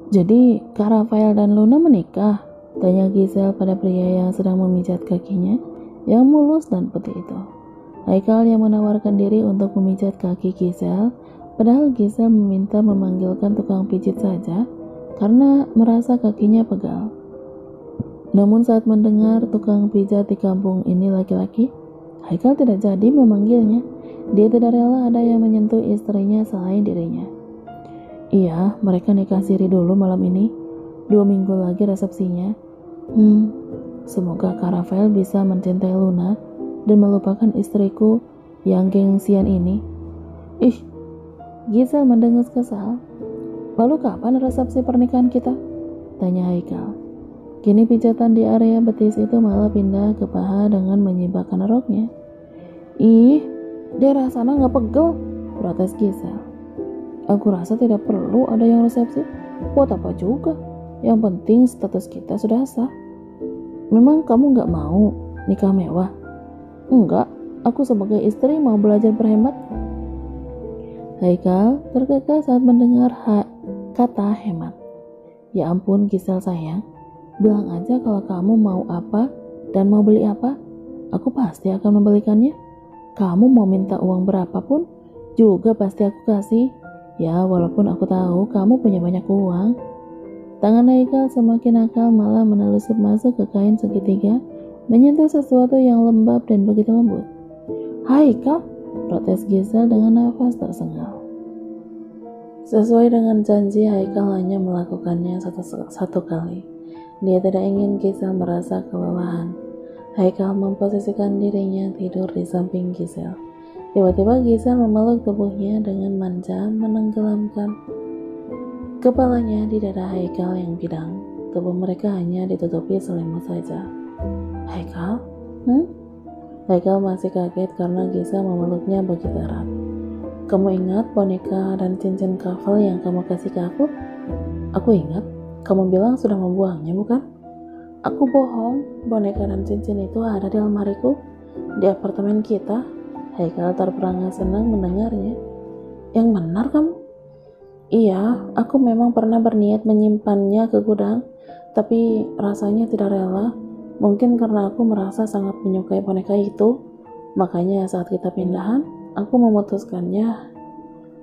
Jadi Kak Rafael dan Luna menikah? Tanya Gisel pada pria yang sedang memijat kakinya yang mulus dan putih itu. Haikal yang menawarkan diri untuk memijat kaki Gisel, padahal Gisel meminta memanggilkan tukang pijit saja karena merasa kakinya pegal. Namun saat mendengar tukang pijat di kampung ini laki-laki, Haikal tidak jadi memanggilnya. Dia tidak rela ada yang menyentuh istrinya selain dirinya. Iya, mereka nikah siri dulu malam ini. 2 minggu lagi resepsinya. Semoga Kak Rafael bisa mencintai Luna dan melupakan istriku yang gengsian ini. Ih, Gisel mendengus kesal. Lalu kapan resepsi pernikahan kita? Tanya Haikal. Kini pijatan di area betis itu malah pindah ke paha dengan menyibakkan roknya. Ih, daerah sana gak pegel, protes Gisel. Aku rasa tidak perlu ada yang resepsi. Buat apa juga? Yang penting status kita sudah sah. Memang kamu gak mau nikah mewah? Enggak, aku sebagai istri mau belajar berhemat. Haikal terkekeh saat mendengar kata hemat. Ya ampun Gisel sayang, bilang aja kalau kamu mau apa dan mau beli apa, aku pasti akan membelikannya. Kamu mau minta uang berapapun juga pasti aku kasih. Ya walaupun aku tahu kamu punya banyak uang. Tangan Haikal semakin nakal malah menelusup masuk ke kain segitiga, menyentuh sesuatu yang lembab dan begitu lembut. Haikal, protes Gisel dengan nafas tersengal. Sesuai dengan janji, Haikal hanya melakukannya satu kali. Dia tidak ingin Gisel merasa kelelahan. Haikal memposisikan dirinya tidur di samping Gisel. Tiba-tiba Gisel memeluk tubuhnya dengan manja, menenggelamkan kepalanya di dada Haikal yang bidang. Tubuh mereka hanya ditutupi selimut saja. Haikal? Haikal masih kaget karena Gisel memeluknya begitu erat. Kamu ingat boneka dan cincin kafel yang kamu kasih ke aku? Aku ingat. Kamu bilang sudah membuangnya, bukan? Aku bohong. Boneka dan cincin itu ada di lemariku di apartemen kita. Haikal terperangah senang mendengarnya. Yang benar kamu? Iya, aku memang pernah berniat menyimpannya ke gudang, tapi rasanya tidak rela. Mungkin karena aku merasa sangat menyukai boneka itu. Makanya saat kita pindahan, aku memutuskannya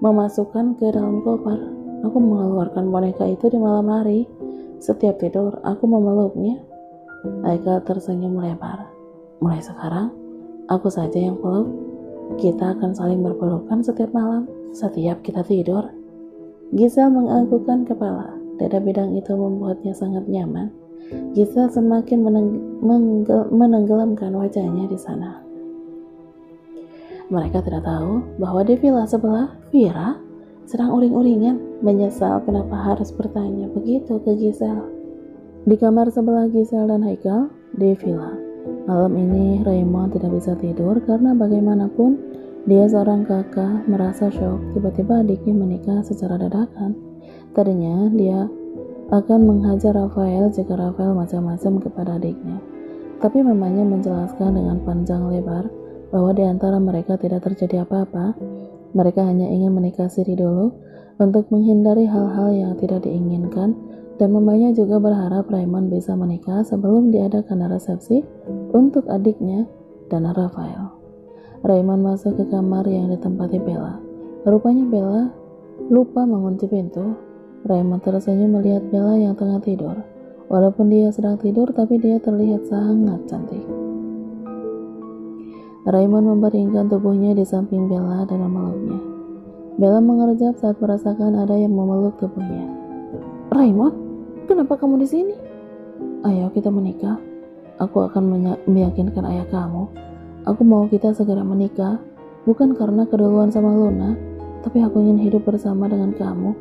memasukkan ke dalam koper. Aku mengeluarkan boneka itu di malam hari. Setiap tidur, aku memeluknya. Haikal tersenyum lebar. Mulai sekarang, aku saja yang peluk. Kita akan saling berpelukan setiap malam, setiap kita tidur. Gisel menganggukkan kepala. Dada bidang itu membuatnya sangat nyaman. Gisel semakin menenggelamkan wajahnya di sana. Mereka tidak tahu bahwa di villa sebelah, Vira sedang uring-uringan, menyesal kenapa harus bertanya begitu ke Gisel. Di kamar sebelah Gisel dan Haikal, di villa. Malam ini Raymond tidak bisa tidur karena bagaimanapun dia seorang kakak merasa syok tiba-tiba adiknya menikah secara dadakan. Tadinya dia akan menghajar Rafael jika Rafael macam-macam kepada adiknya. Tapi mamanya menjelaskan dengan panjang lebar bahwa di antara mereka tidak terjadi apa-apa. Mereka hanya ingin menikah siri dulu untuk menghindari hal-hal yang tidak diinginkan, dan mamanya juga berharap Raymond bisa menikah sebelum diadakan resepsi untuk adiknya dan Rafael. Raymond masuk ke kamar yang ditempati Bella. Rupanya Bella lupa mengunci pintu. Raymond tersenyum melihat Bella yang tengah tidur. Walaupun dia sedang tidur, tapi dia terlihat sangat cantik. Raymond membaringkan tubuhnya di samping Bella dan memeluknya. Bella mengerjap saat merasakan ada yang memeluk tubuhnya. Raymond, kenapa kamu di sini? Ayo kita menikah. Aku akan meyakinkan ayah kamu. Aku mau kita segera menikah, bukan karena keduluan sama Luna, tapi aku ingin hidup bersama dengan kamu.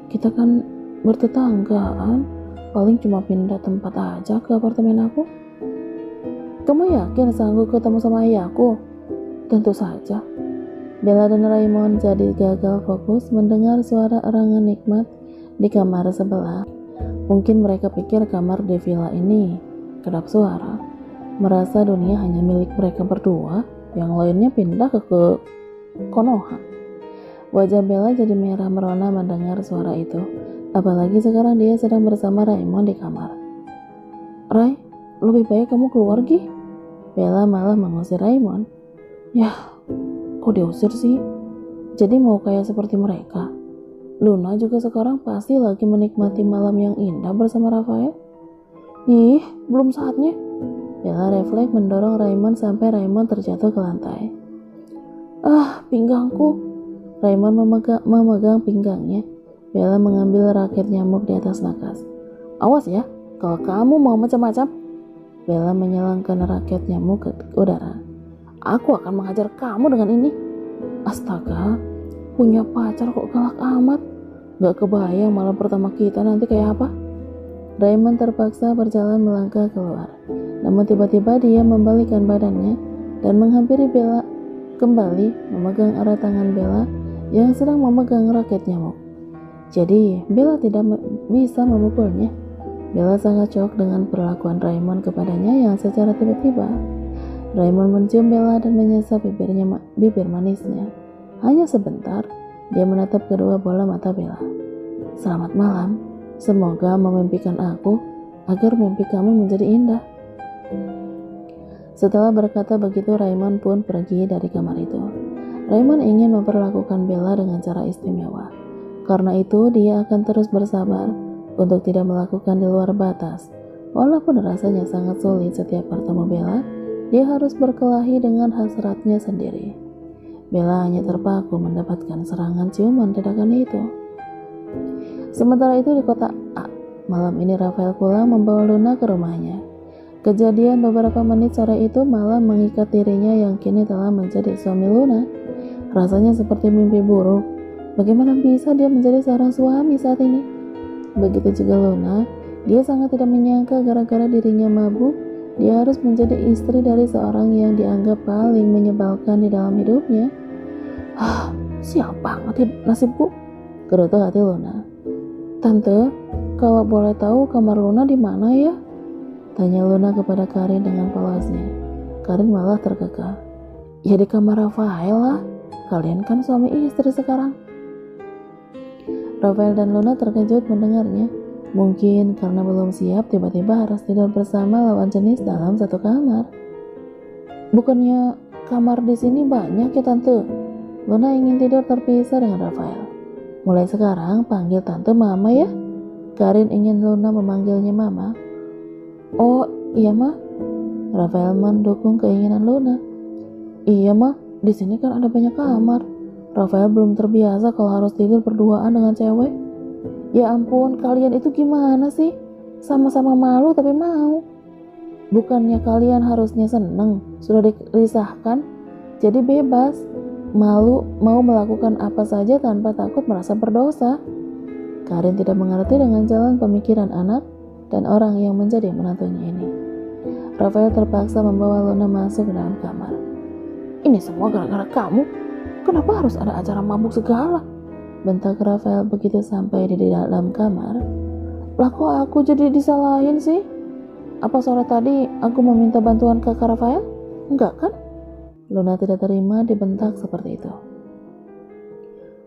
Kita kan bertetanggaan, paling cuma pindah tempat aja ke apartemen aku. Kamu yakin sanggup ketemu sama ayahku? Tentu saja. Bella dan Raymond jadi gagal fokus mendengar suara erangan nikmat di kamar sebelah. Mungkin mereka pikir kamar di villa ini kedap suara, merasa dunia hanya milik mereka berdua, yang lainnya pindah ke Konoha. Wajah Bella jadi merah merona mendengar suara itu. Apalagi sekarang dia sedang bersama Raymond di kamar. Ray, lebih baik kamu keluar, Gi. Bella malah mengusir Raymond. Yah, kok diusir sih? Jadi mau kayak seperti mereka. Luna juga sekarang pasti lagi menikmati malam yang indah bersama Rafael. Ih, belum saatnya. Bella refleks mendorong Raymond sampai Raymond terjatuh ke lantai. Ah, pinggangku. Raymond memegang pinggangnya. Bella mengambil raket nyamuk di atas nakas. Awas ya, kalau kamu mau macam-macam. Bella menyelangkan raket nyamuk ke udara. Aku akan menghajar kamu dengan ini. Astaga, punya pacar kok galak amat. Gak kebayang malam pertama kita nanti kayak apa. Raymond terpaksa berjalan melangkah keluar. Namun tiba-tiba dia membalikkan badannya dan menghampiri Bella, kembali memegang erat tangan Bella yang sedang memegang raket nyamuk. Jadi Bella tidak bisa memukulnya. Bella sangat shock dengan perlakuan Raymond kepadanya yang secara tiba-tiba. Raymond mencium Bella dan menyesap bibir manisnya. Hanya sebentar, dia menatap kedua bola mata Bella. Selamat malam, semoga memimpikan aku agar mimpi kamu menjadi indah. Setelah berkata begitu, Raymond pun pergi dari kamar itu. Raymond ingin memperlakukan Bella dengan cara istimewa. Karena itu, dia akan terus bersabar untuk tidak melakukan di luar batas. Walaupun rasanya sangat sulit setiap bertemu Bella, dia harus berkelahi dengan hasratnya sendiri. Bella hanya terpaku mendapatkan serangan ciuman dadakan itu. Sementara itu di kota A, malam ini Rafael pulang membawa Luna ke rumahnya. Kejadian beberapa menit sore itu malah mengikat dirinya yang kini telah menjadi suami Luna. Rasanya seperti mimpi buruk. Bagaimana bisa dia menjadi seorang suami saat ini? Begitu juga Luna, dia sangat tidak menyangka gara-gara dirinya mabuk, dia harus menjadi istri dari seorang yang dianggap paling menyebalkan di dalam hidupnya. Sial banget nasibku, gerutu hati Luna. Tante, kalau boleh tahu kamar Luna di mana ya? Tanya Luna kepada Karin dengan polosnya. Karin malah terkekeh. Ya di kamar Rafael lah, kalian kan suami istri sekarang. Rafael dan Luna terkejut mendengarnya. Mungkin karena belum siap tiba-tiba harus tidur bersama lawan jenis dalam satu kamar. Bukannya kamar di sini banyak ya tante? Luna ingin tidur terpisah dengan Rafael. Mulai sekarang panggil tante mama ya. Karin ingin Luna memanggilnya mama. Oh iya mah. Rafael mendukung keinginan Luna. Iya mah, di sini kan ada banyak kamar. Rafael belum terbiasa kalau harus tidur berduaan dengan cewek. Ya ampun, kalian itu gimana sih? Sama-sama malu tapi mau. Bukannya kalian harusnya seneng, sudah dirisahkan, jadi bebas. Malu mau melakukan apa saja tanpa takut merasa berdosa. Karin tidak mengerti dengan jalan pemikiran anak dan orang yang menjadi menantunya ini. Rafael terpaksa membawa Luna masuk ke dalam kamar. Ini semua gara-gara kamu. Kenapa harus ada acara mabuk segala? Bentak Rafael begitu sampai di dalam kamar. Lah kok aku jadi disalahin sih? Apa sore tadi aku meminta bantuan kakak Rafael? Enggak kan? Luna tidak terima dibentak seperti itu.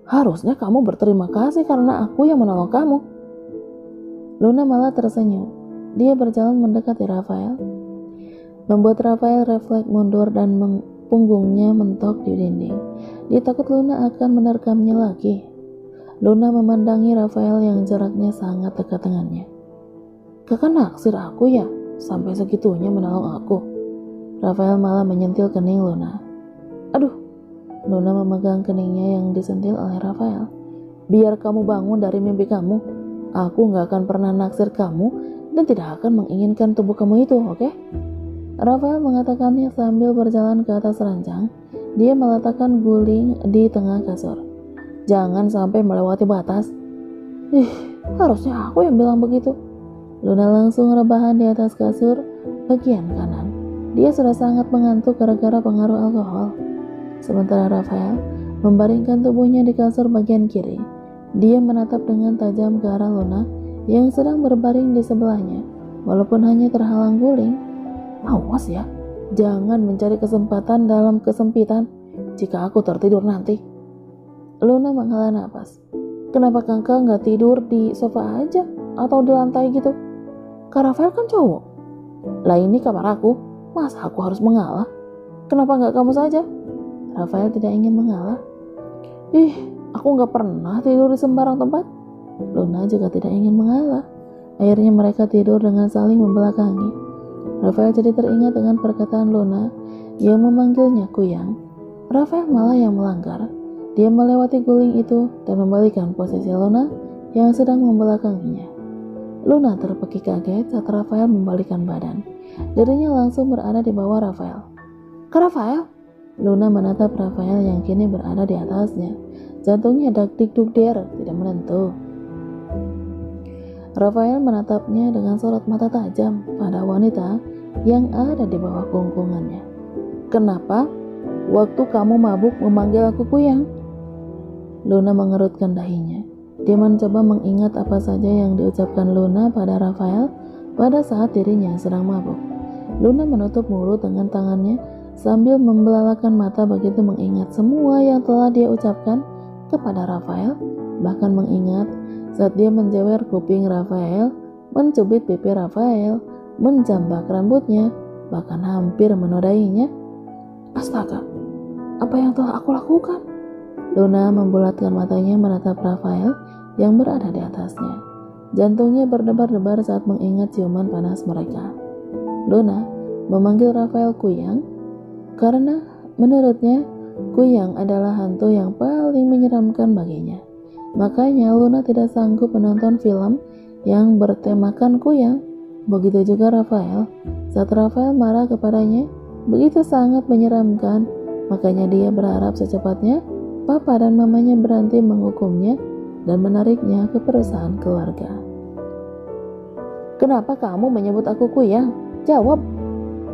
Harusnya kamu berterima kasih karena aku yang menolong kamu. Luna malah tersenyum. Dia berjalan mendekati Rafael, membuat Rafael refleks mundur dan punggungnya mentok di dinding. Dia takut Luna akan menerkamnya lagi. Luna memandangi Rafael yang jaraknya sangat dekat dengannya. Kakak naksir aku ya? Sampai segitunya menolong aku. Rafael malah menyentil kening Luna. Aduh, Luna memegang keningnya yang disentil oleh Rafael. Biar kamu bangun dari mimpi kamu. Aku gak akan pernah naksir kamu dan tidak akan menginginkan tubuh kamu itu, oke? Rafael mengatakannya sambil berjalan ke atas ranjang. Dia meletakkan guling di tengah kasur. Jangan sampai melewati batas. Harusnya aku yang bilang begitu. Luna langsung rebahan di atas kasur bagian kanan. Dia sudah sangat mengantuk gara-gara pengaruh alkohol. Sementara Rafael membaringkan tubuhnya di kasur bagian kiri. Dia menatap dengan tajam ke arah Luna yang sedang berbaring di sebelahnya. Walaupun hanya terhalang guling. Awas ya, jangan mencari kesempatan dalam kesempitan jika aku tertidur nanti. Luna menghela napas. Kenapa kakak nggak tidur di sofa aja atau di lantai gitu? Kak Rafael kan cowok. Lah ini kamar aku, masa aku harus mengalah? Kenapa nggak kamu saja? Rafael tidak ingin mengalah. Ih, aku nggak pernah tidur di sembarang tempat. Luna juga tidak ingin mengalah. Akhirnya mereka tidur dengan saling membelakangi. Rafael jadi teringat dengan perkataan Luna yang memanggilnya Kuyang. Rafael malah yang melanggar. Dia melewati guling itu dan membalikan posisi Luna yang sedang membelakanginya. Luna terpekik kaget saat Rafael membalikan badan. Dirinya langsung berada di bawah Rafael. Kak Rafael? Luna menatap Rafael yang kini berada di atasnya. Jantungnya dak-dik-duk-der, tidak menentu. Rafael menatapnya dengan sorot mata tajam pada wanita yang ada di bawah kungkungannya. Kenapa? Waktu kamu mabuk memanggil aku Kuyang? Luna mengerutkan dahinya. Dia mencoba mengingat apa saja yang diucapkan Luna pada Rafael pada saat dirinya sedang mabuk. Luna menutup mulut dengan tangannya sambil membelalakan mata begitu mengingat semua yang telah dia ucapkan kepada Rafael, bahkan mengingat saat dia menjewer kuping Rafael, mencubit pipi Rafael, menjambak rambutnya, bahkan hampir menodainya. Astaga, apa yang telah aku lakukan? Luna membulatkan matanya menatap Rafael yang berada di atasnya. Jantungnya berdebar-debar saat mengingat ciuman panas mereka. Luna memanggil Rafael Kuyang karena menurutnya Kuyang adalah hantu yang paling menyeramkan baginya. Makanya Luna tidak sanggup menonton film yang bertemakan Kuyang. Begitu juga Rafael. Saat Rafael marah kepadanya, begitu sangat menyeramkan, makanya dia berharap secepatnya papa dan mamanya berhenti menghukumnya dan menariknya ke perusahaan keluarga. Kenapa kamu menyebut aku Kuyang? Jawab.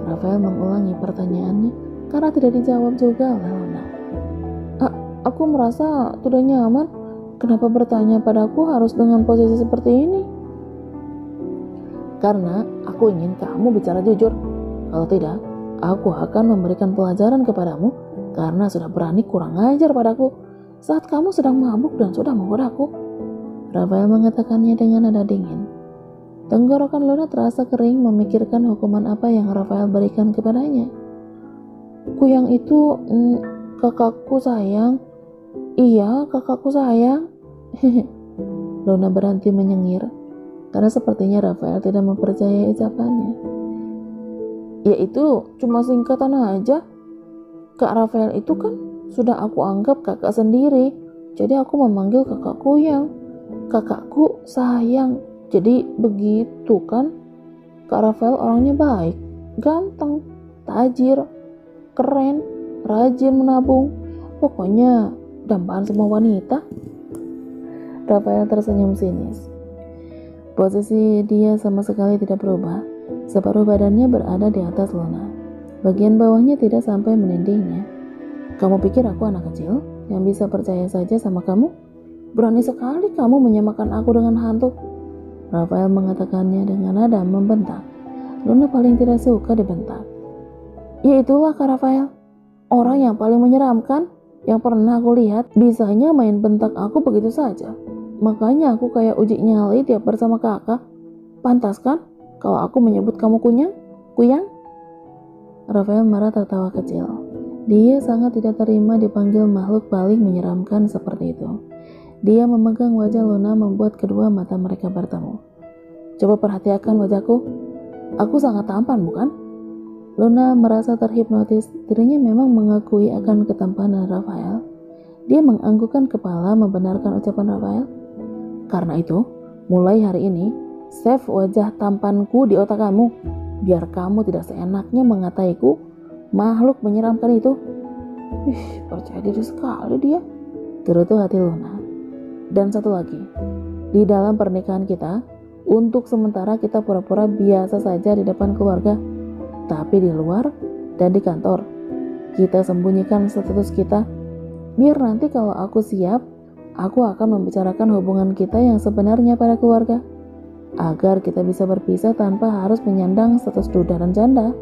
Rafael mengulangi pertanyaannya karena tidak dijawab juga oleh Luna. Aku merasa tidak nyaman. Kenapa bertanya padaku harus dengan posisi seperti ini? Karena aku ingin kamu bicara jujur. Kalau tidak, aku akan memberikan pelajaran kepadamu karena sudah berani kurang ajar padaku saat kamu sedang mabuk dan sudah menggodaku. Rafael mengatakannya dengan nada dingin. Tenggorokan Luna terasa kering memikirkan hukuman apa yang Rafael berikan kepadanya. Kuyang itu kakakku sayang. Iya, kakakku sayang. Luna berhenti menyengir karena sepertinya Rafael tidak mempercayai ucapannya. Ya itu cuma singkatan aja. Kak Rafael itu kan sudah aku anggap kakak sendiri. Jadi aku memanggil kakak Kuyang. Kakakku sayang. Jadi begitu kan? Kak Rafael orangnya baik, ganteng, tajir, keren, rajin menabung. Pokoknya dambaan semua wanita. Rafael tersenyum sinis. Posisi dia sama sekali tidak berubah. Separuh badannya berada di atas Luna. Bagian bawahnya tidak sampai menindihnya. Kamu pikir aku anak kecil yang bisa percaya saja sama kamu? Berani sekali kamu menyamakan aku dengan hantu. Rafael mengatakannya dengan nada membentak. Luna paling tidak suka dibentak. Ya itulah Kak Rafael, orang yang paling menyeramkan yang pernah aku lihat. Bisanya main bentak aku begitu saja. Makanya aku kayak uji nyali tiap bersama kakak. Pantas kan kalau aku menyebut kamu Kuyang? Rafael marah tertawa kecil. Dia sangat tidak terima dipanggil makhluk paling menyeramkan seperti itu. Dia memegang wajah Luna membuat kedua mata mereka bertemu. Coba perhatikan wajahku. Aku sangat tampan, bukan? Luna merasa terhipnotis. Dirinya memang mengakui akan ketampanan Rafael. Dia menganggukkan kepala membenarkan ucapan Rafael. Karena itu, mulai hari ini, save wajah tampanku di otak kamu. Biar kamu tidak seenaknya mengataiku makhluk menyeramkan itu. Percaya diri sekali dia. Gerutu hati Luna. Dan satu lagi, di dalam pernikahan kita, untuk sementara kita pura-pura biasa saja di depan keluarga, tapi di luar dan di kantor, kita sembunyikan status kita. Biar nanti kalau aku siap, aku akan membicarakan hubungan kita yang sebenarnya pada keluarga, agar kita bisa berpisah tanpa harus menyandang status duda dan janda.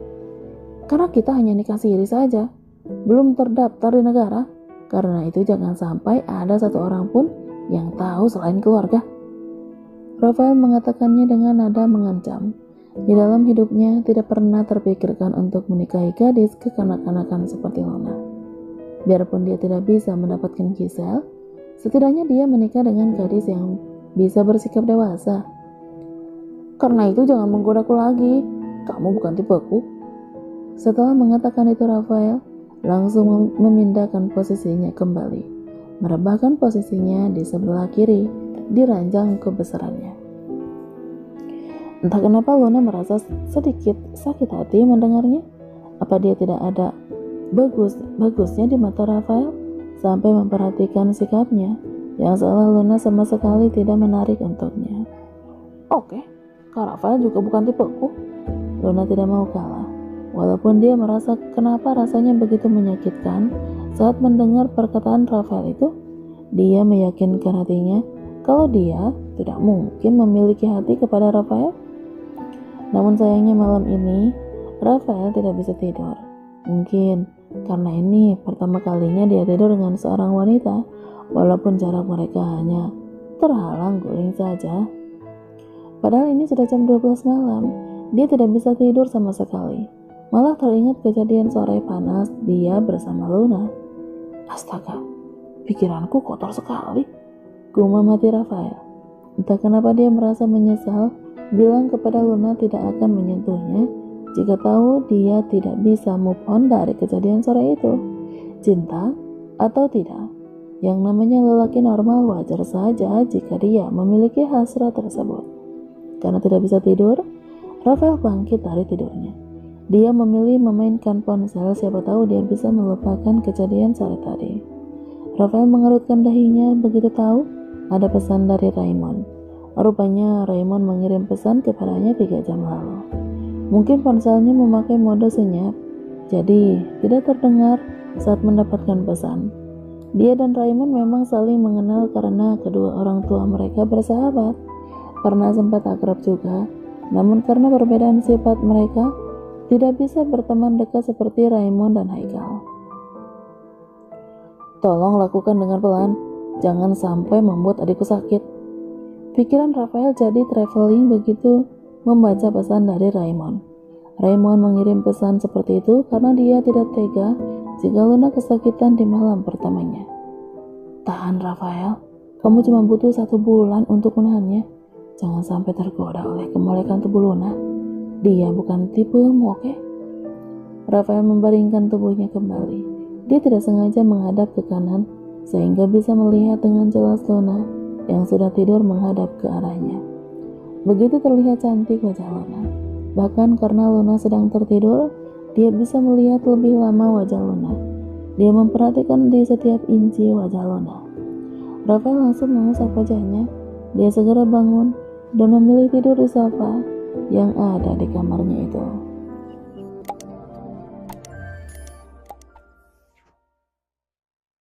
Karena kita hanya nikah siri saja, belum terdaftar di negara. Karena itu jangan sampai ada satu orang pun yang tahu selain keluarga. Rafael mengatakannya dengan nada mengancam. Di dalam hidupnya tidak pernah terpikirkan untuk menikahi gadis kekanak-kanakan seperti Luna. Biarpun dia tidak bisa mendapatkan Giselle, setidaknya dia menikah dengan gadis yang bisa bersikap dewasa. Karena itu jangan menggodaku lagi, kamu bukan tipeku. Setelah mengatakan itu, Rafael langsung memindahkan posisinya kembali, merebahkan posisinya di sebelah kiri di ranjang kebesarannya. Entah kenapa Luna merasa sedikit sakit hati mendengarnya. Apa dia tidak ada bagusnya di mata Rafael sampai memperhatikan sikapnya yang seolah Luna sama sekali tidak menarik untuknya. Oke, Kak Rafael juga bukan tipeku. Luna tidak mau kalah. Walaupun dia merasa kenapa rasanya begitu menyakitkan saat mendengar perkataan Rafael itu, dia meyakinkan hatinya kalau dia tidak mungkin memiliki hati kepada Rafael. Namun sayangnya malam ini Rafael tidak bisa tidur. Mungkin karena ini pertama kalinya dia tidur dengan seorang wanita, walaupun jarak mereka hanya terhalang guling saja. Padahal ini sudah jam 12 malam, dia tidak bisa tidur sama sekali. Malah teringat kejadian sore panas dia bersama Luna. Astaga, pikiranku kotor sekali, gumam hati Rafael. Entah kenapa dia merasa menyesal bilang kepada Luna tidak akan menyentuhnya jika tahu dia tidak bisa move on dari kejadian sore itu. Cinta atau tidak, yang namanya lelaki normal wajar saja jika dia memiliki hasrat tersebut. Karena tidak bisa tidur, Rafael bangkit dari tidurnya. Dia memilih memainkan ponsel, siapa tahu dia bisa melupakan kejadian sore tadi. Rafael mengerutkan dahinya begitu tahu ada pesan dari Raymond. Rupanya Raymond mengirim pesan kepadanya 3 jam lalu. Mungkin ponselnya memakai mode senyap, jadi tidak terdengar saat mendapatkan pesan. Dia dan Raymond memang saling mengenal karena kedua orang tua mereka bersahabat. Pernah sempat akrab juga, namun karena perbedaan sifat mereka, tidak bisa berteman dekat seperti Raymond dan Haikal. Tolong lakukan dengan pelan, jangan sampai membuat adikku sakit. Pikiran Rafael jadi traveling begitu membaca pesan dari Raymond. Raymond mengirim pesan seperti itu karena dia tidak tega jika Luna kesakitan di malam pertamanya. Tahan Rafael, kamu cuma butuh 1 bulan untuk menahannya. Jangan sampai tergoda oleh kemolekan tubuh Luna. Dia bukan tipemu, oke? Rafael membaringkan tubuhnya kembali. Dia tidak sengaja menghadap ke kanan sehingga bisa melihat dengan jelas Luna yang sudah tidur menghadap ke arahnya. Begitu terlihat cantik wajah Luna. Bahkan karena Luna sedang tertidur, dia bisa melihat lebih lama wajah Luna. Dia memperhatikan di setiap inci wajah Luna. Rafael langsung mengusap wajahnya. Dia segera bangun dan memilih tidur di sofa yang ada di kamarnya itu.